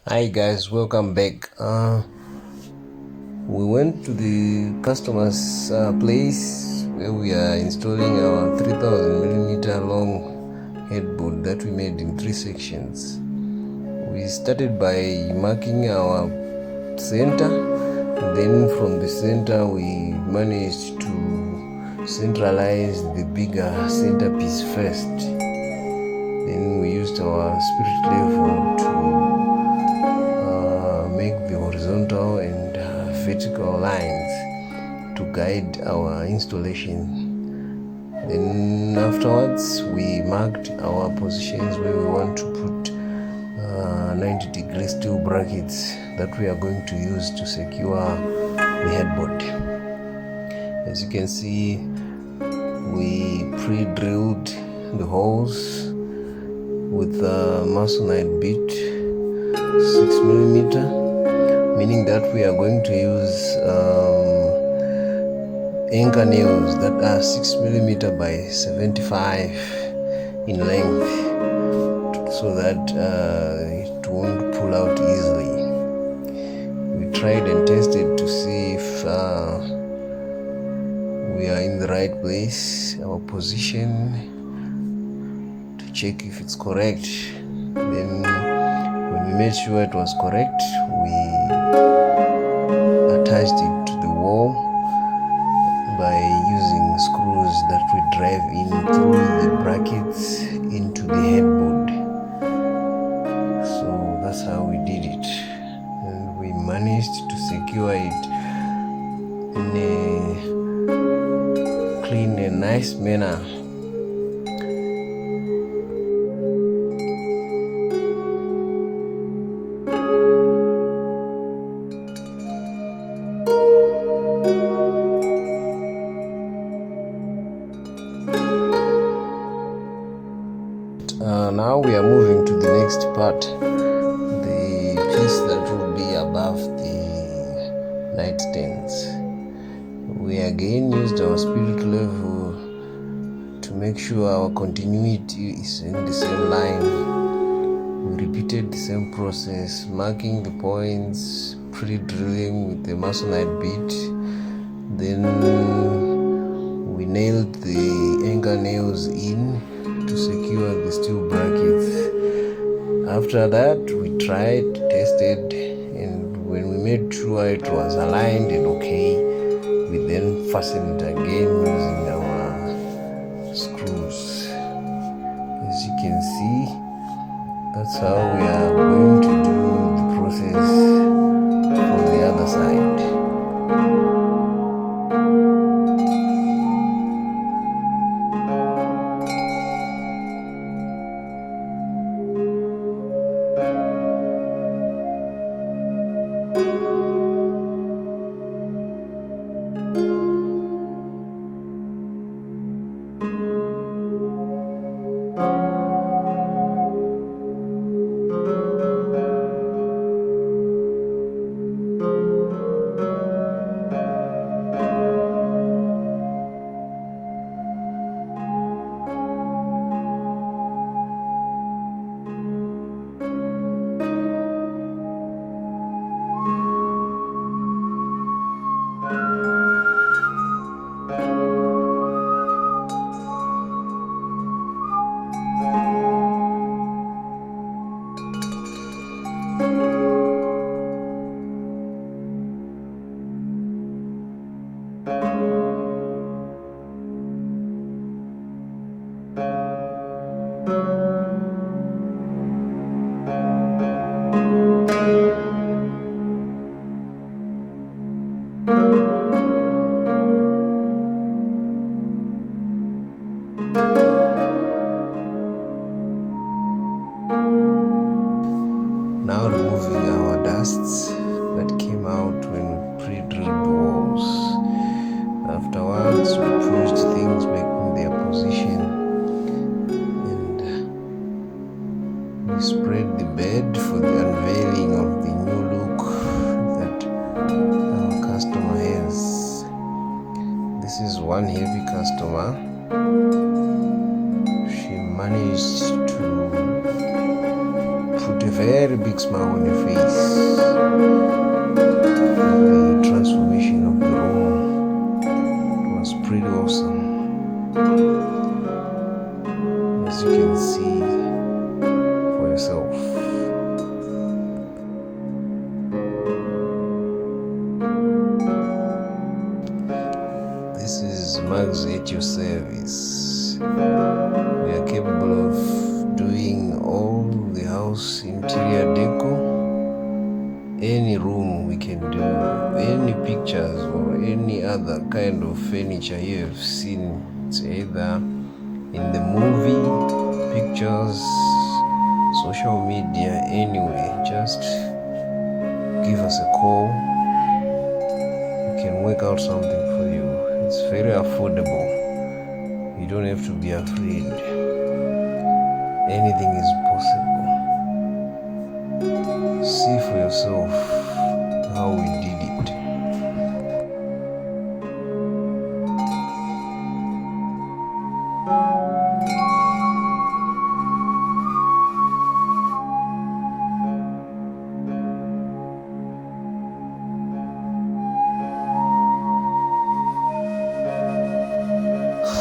Hi guys, welcome back. We went to the customer's place where we are installing our 3000 millimeter long headboard that we made in 3 sections. We started by marking our center, then from the center we managed to centralize the bigger centerpiece first. Then we used our spirit level to make the horizontal and vertical lines to guide our installation. Then afterwards we marked our positions where we want to put 90-degree steel brackets that we are going to use to secure the headboard. As you can see, we pre-drilled the holes with a masonite bit 6 millimeter, meaning that we are going to use anchor nails that are 6 millimeter by 75 in length, so that it won't pull out easily. We tried and tested to see if we are in the right place, our position, to check if it's correct. Then when we made sure it was correct, we attached it to the wall by using screws that we drive in through the brackets into the headboard. So that's how we did it, and we managed to secure it in a clean and nice manner. Now we are moving to the next part, the piece that will be above the nightstands. We again used our spirit level to make sure our continuity is in the same line. We repeated the same process, marking the points, pre-drilling with the masonite bit. Then we nailed the anchor nails in to secure the steel brackets. After that, we tried, tested, and when we made sure it was aligned and okay, we then fastened it again using our screws. As you can see, that's how we are going to do the process from the other side. Now removing our dusts that came out when we pre-drilled the walls. Afterwards, we pushed things back in their position and we spread the bed for the unveiling of the new look that our customer has. This is one heavy customer. She managed to put a very big smile smile on your face. The transformation of the room was pretty awesome, as you can see for yourself. This is Mugs at your service. We are capable of doing all the house interior deco. Any room we can do, any pictures or any other kind of furniture you have seen. It's either in the movie, pictures, social media, anyway. Just give us a call. We can work out something for you. It's very affordable. You don't have to be afraid. Anything is possible. See for yourself how we did it.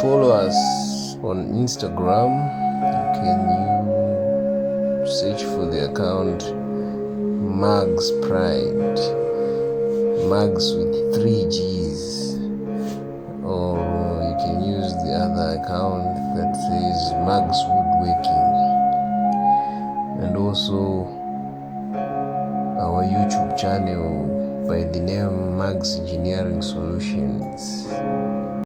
Follow us on Instagram. You can search for the account Mugs Pride, Mugs with 3 G's, or you can use the other account that says Mugs Woodworking, and also our YouTube channel by the name Mugs Engineering Solutions.